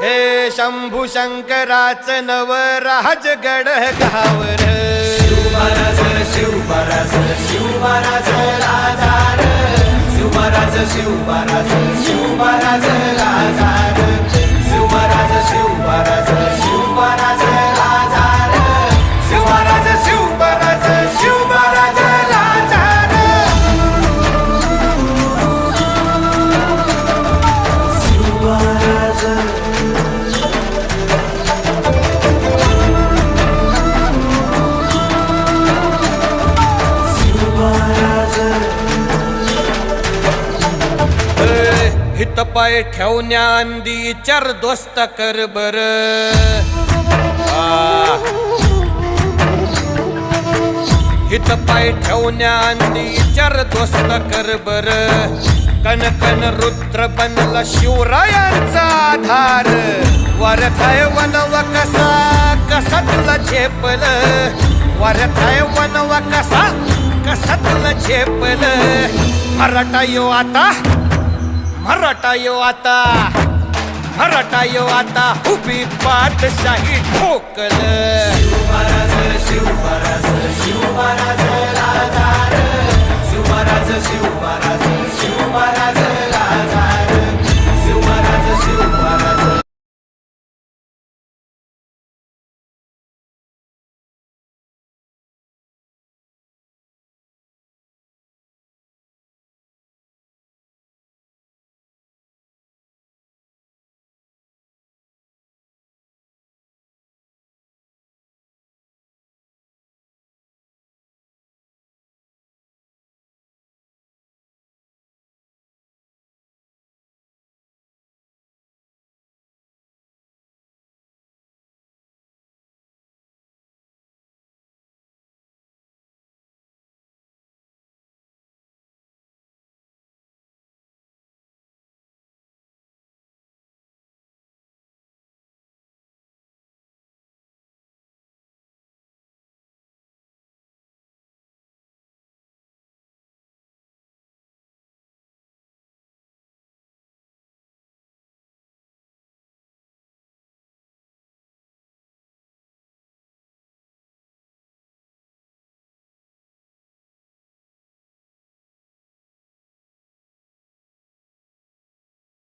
हे शंभू शंकराचं नवराज गड गावर शिवमहाराज शिवमहाराज शिवमहाराज राजार शिवमहाराज शिवमहाराज शिवमहाराज राजार शिवमहाराज शिवमहाराज शिवमहाराज राजार शिवमहाराज शिवमहाराज शिवमहाराज राजार शिवमहाराज हित पाय ठेवण्या अंदी चार दोस्त कर बर हित पाय ठेवण्या अंदी चार दोस्त कर बर कन कन रुद्र बनला शिवरायांचा आधार वरथाय वनव कसा कसा तुला झेपल वरथाय वनव कसा कसा तुला झेपल मराठा यो आता मराठा यो आता मराठा यो आता उभी पाठशाही ठोकल शिवमहाराज शिवमहाराज शिवमहाराज राजार शिवमहाराज शिवमहाराज शिवमहाराज